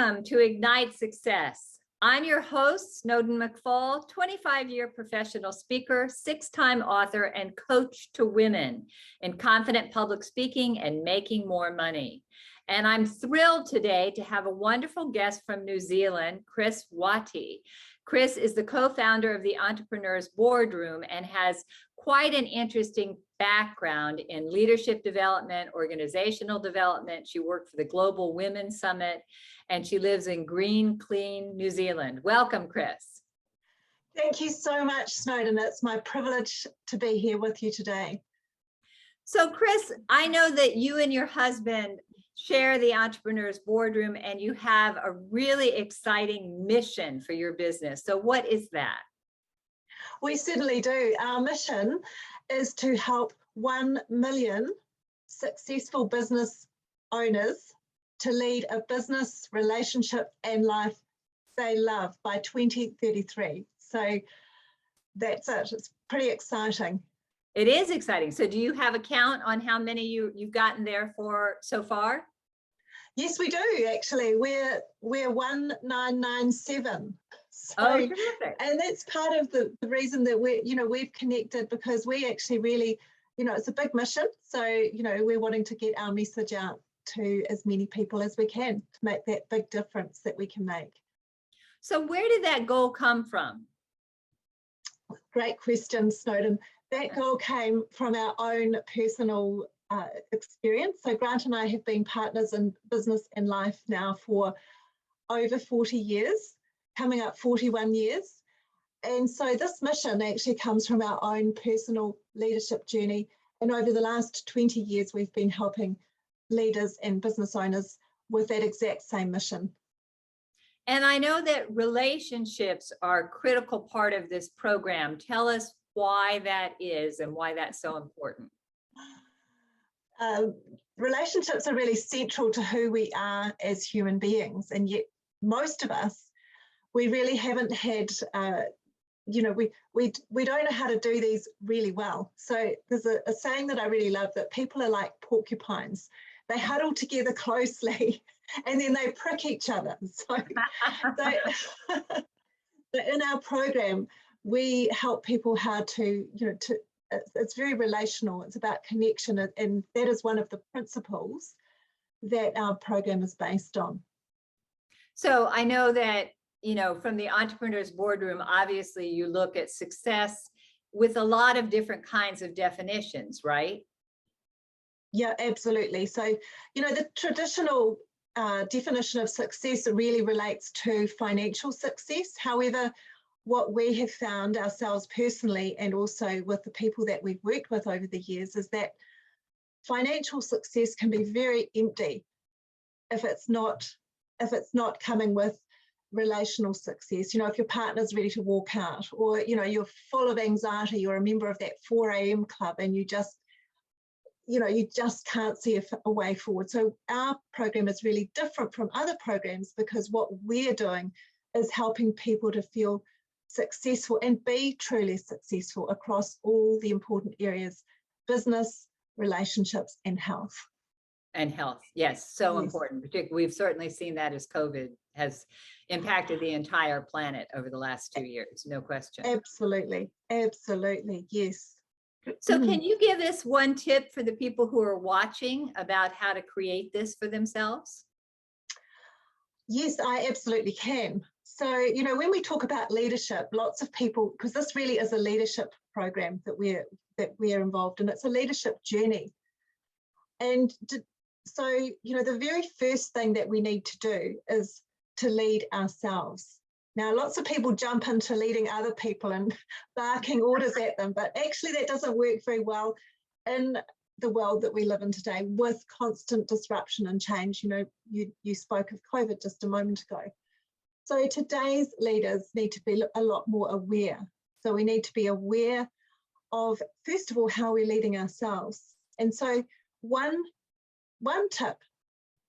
Welcome to Ignite Success. I'm your host, Snowden McFall, 25-year professional speaker, 6-time author, and coach to women in confident public speaking and making more money. And I'm thrilled today to have a wonderful guest from New Zealand, Chris Wattie. Chris is the co-founder of the Entrepreneurs Boardroom and has quite an interesting background in leadership development, organizational development. She worked for the Global Women's Summit, and she lives in Green, Clean, New Zealand. Welcome, Chris. Thank you so much, Snowden. It's my privilege to be here with you today. So, Chris, I know that you and your husband share the Entrepreneurs Boardroom, and you have a really exciting mission for your business. So what is that? We certainly do. Our mission is to help 1 million successful business owners to lead a business, relationship, and life they love by 2033. So that's it. It's pretty exciting. It is exciting. So do you have a count on how many you've gotten there for so far? Yes, we do actually. We're 1997. So, oh, terrific. And that's part of the reason that we've connected, because we actually really, it's a big mission. So, we're wanting to get our message out to as many people as we can to make that big difference that we can make. So where did that goal come from? Great question, Snowden. That goal came from our own personal experience. So Grant and I have been partners in business and life now for over 40 years, coming up 41 years. And so this mission actually comes from our own personal leadership journey. And over the last 20 years, we've been helping leaders and business owners with that exact same mission. And I know that relationships are a critical part of this program. Tell us why that is and why that's so important. Relationships are really central to who we are as human beings, and yet most of us, we really haven't had, we don't know how to do these really well. So there's a saying that I really love, that people are like porcupines. They huddle together closely and then they prick each other. So in our program, we help people how to, it's very relational. It's about connection. And that is one of the principles that our program is based on. So I know that, from the Entrepreneurs Boardroom, obviously you look at success with a lot of different kinds of definitions, right? Yeah, absolutely. So, the traditional definition of success really relates to financial success. However, what we have found ourselves personally, and also with the people that we've worked with over the years, is that financial success can be very empty if it's not coming with relational success. If your partner's ready to walk out, or you're full of anxiety, you're a member of that 4 a.m. club, and you just can't see a way forward. So our program is really different from other programs, because what we're doing is helping people to feel successful and be truly successful across all the important areas: business, relationships, and health. And health, yes, so important. We've certainly seen that as COVID has impacted the entire planet over the last 2 years, no question. Absolutely, absolutely, yes. So can you give us one tip for the people who are watching about how to create this for themselves? Yes, I absolutely can. So, when we talk about leadership, lots of people, because this really is a leadership program that we're involved in, it's a leadership journey. And so, the very first thing that we need to do is to lead ourselves. Now, lots of people jump into leading other people and barking orders at them, but actually that doesn't work very well in the world that we live in today, with constant disruption and change. You spoke of COVID just a moment ago. So today's leaders need to be a lot more aware. So we need to be aware of, first of all, how we're leading ourselves. And so one tip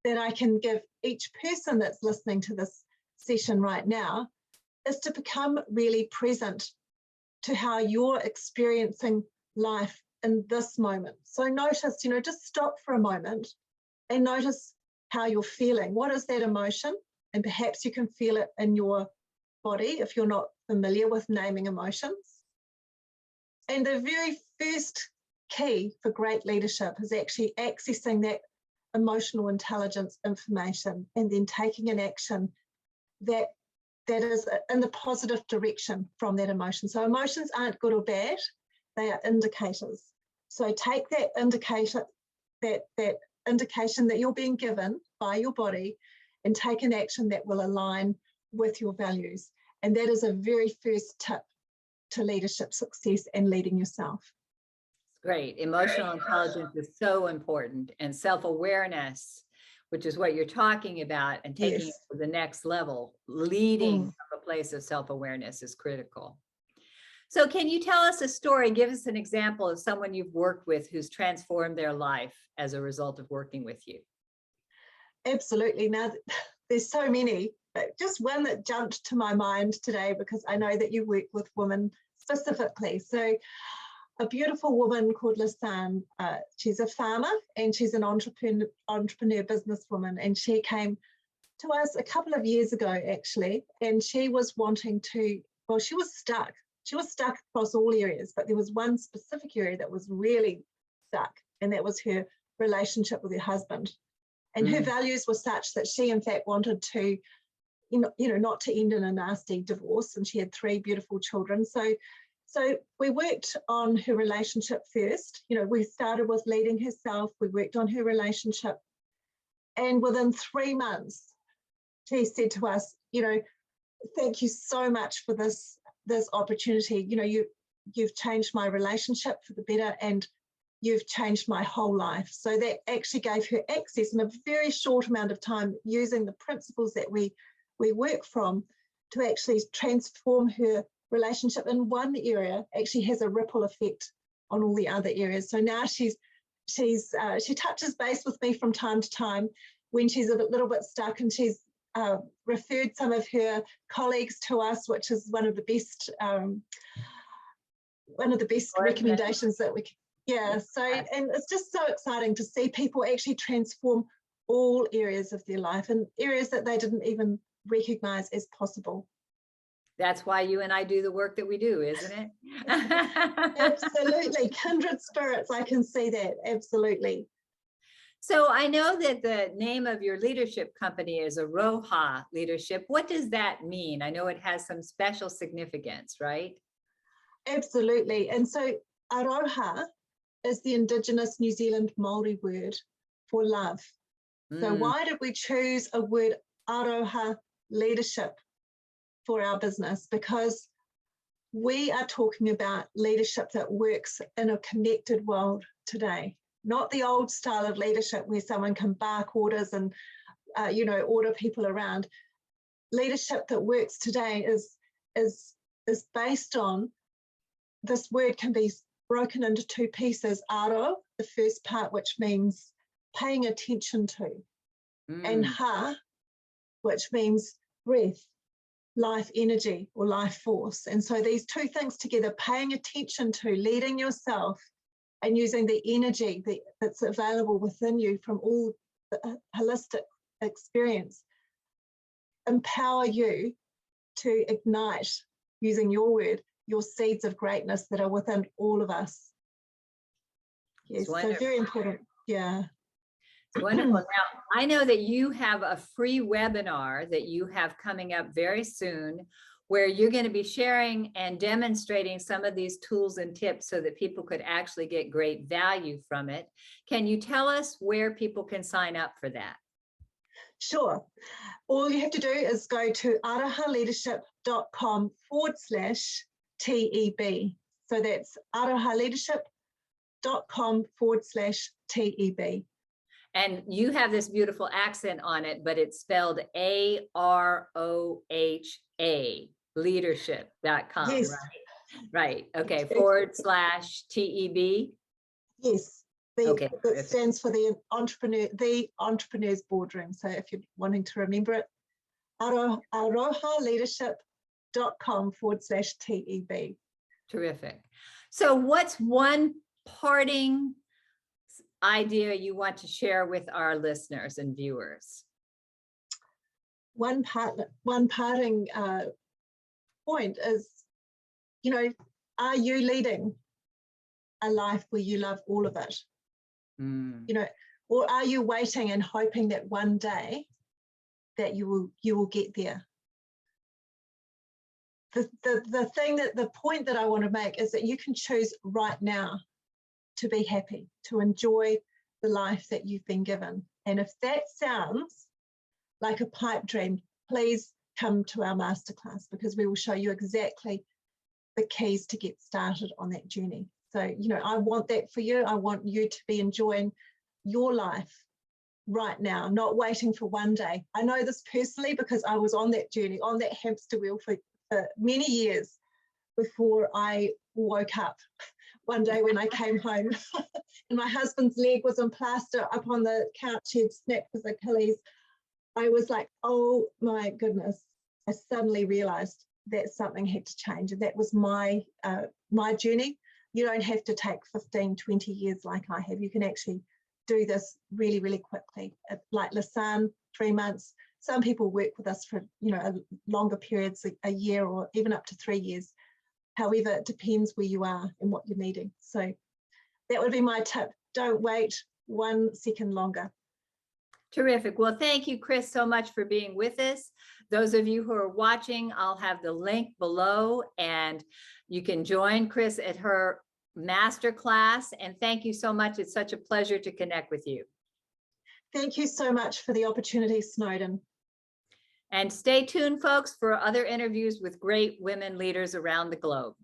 that I can give each person that's listening to this session right now is to become really present to how you're experiencing life in this moment. So notice, just stop for a moment and notice how you're feeling. What is that emotion? and perhaps you can feel it in your body if you're not familiar with naming emotions. And the very first key for great leadership is actually accessing that emotional intelligence information and then taking an action that is in the positive direction from that emotion. So emotions aren't good or bad, they are indicators. So take that indication, that indication that you're being given by your body, and take an action that will align with your values. And that is a very first tip to leadership success and leading yourself. Great. Emotional intelligence is so important, and self-awareness, which is what you're talking about, and taking it to the next level, leading from a place of self-awareness is critical. So can you tell us a story, give us an example of someone you've worked with who's transformed their life as a result of working with you? Absolutely. Now, there's so many, but just one that jumped to my mind today, because I know that you work with women specifically. So a beautiful woman called Lisanne, she's a farmer and she's an entrepreneur businesswoman, and she came to us a couple of years ago actually, and she was wanting to, well, she was stuck across all areas, but there was one specific area that was really stuck, and that was her relationship with her husband. And her values were such that she in fact wanted to, not to end in a nasty divorce, and she had 3 beautiful children. So we worked on her relationship first. We started with leading herself. We worked on her relationship. And within 3 months, she said to us, thank you so much for this opportunity. You've changed my relationship for the better, and you've changed my whole life. So that actually gave her access in a very short amount of time, using the principles that we work from, to actually transform her relationship in one area. Actually has a ripple effect on all the other areas. So now she touches base with me from time to time when she's a little bit stuck, and she's referred some of her colleagues to us, which is one of the best recommendations that we can. Yeah, so, and it's just so exciting to see people actually transform all areas of their life, and areas that they didn't even recognize as possible. That's why you and I do the work that we do, isn't it? Absolutely. Kindred spirits, I can see that. Absolutely. So I know that the name of your leadership company is Aroha Leadership. What does that mean? I know it has some special significance, right? Absolutely. And so Aroha is the Indigenous New Zealand Māori word for love. So why did we choose a word, Aroha Leadership, for our business? Because we are talking about leadership that works in a connected world today, not the old style of leadership where someone can bark orders and order people around. Leadership that works today is based on, this word can be broken into 2 pieces. Aro, the first part, which means paying attention to, and ha, which means breath, life energy or life force. And so these 2 things together, paying attention to, leading yourself, and using the energy that's available within you from all the holistic experience, empower you to ignite, using your word, your seeds of greatness that are within all of us. Yes, so very important. Yeah. It's wonderful. Now, I know that you have a free webinar that you have coming up very soon, where you're going to be sharing and demonstrating some of these tools and tips so that people could actually get great value from it. Can you tell us where people can sign up for that? Sure. All you have to do is go to arohaleadership.com/TEB. So that's arohaleadership.com/TEB. And you have this beautiful accent on it, but it's spelled AROHA, leadership.com, yes. Right. Okay. /TEB. Yes. Okay. That stands for the Entrepreneurs Boardroom. So if you're wanting to remember it, arohaleadership.com/TEB. Terrific. So what's one parting idea you want to share with our listeners and viewers? one parting point is, you know, are you leading a life where you love all of it? You know, or are you waiting and hoping that one day that you will get there? The point that I want to make is that you can choose right now to be happy, to enjoy the life that you've been given. And if that sounds like a pipe dream, please come to our masterclass, because we will show you exactly the keys to get started on that journey. So, you know, I want that for you. I want you to be enjoying your life right now, not waiting for one day. I know this personally because I was on that journey, on that hamster wheel for many years before I woke up one day when I came home and my husband's leg was in plaster up on the couch. He'd snapped his Achilles. I was like, oh my goodness. I suddenly realized that something had to change, and that was my journey. You don't have to take 15, 20 years like I have. You can actually do this really, really quickly. Like Lisanne, 3 months. Some people work with us for, you know, longer periods, a year or even up to 3 years. However, it depends where you are and what you're needing. So that would be my tip. Don't wait 1 second longer. Terrific. Well, thank you, Chris, so much for being with us. Those of you who are watching, I'll have the link below, and you can join Chris at her masterclass. And thank you so much. It's such a pleasure to connect with you. Thank you so much for the opportunity, Snowden. And stay tuned, folks, for other interviews with great women leaders around the globe.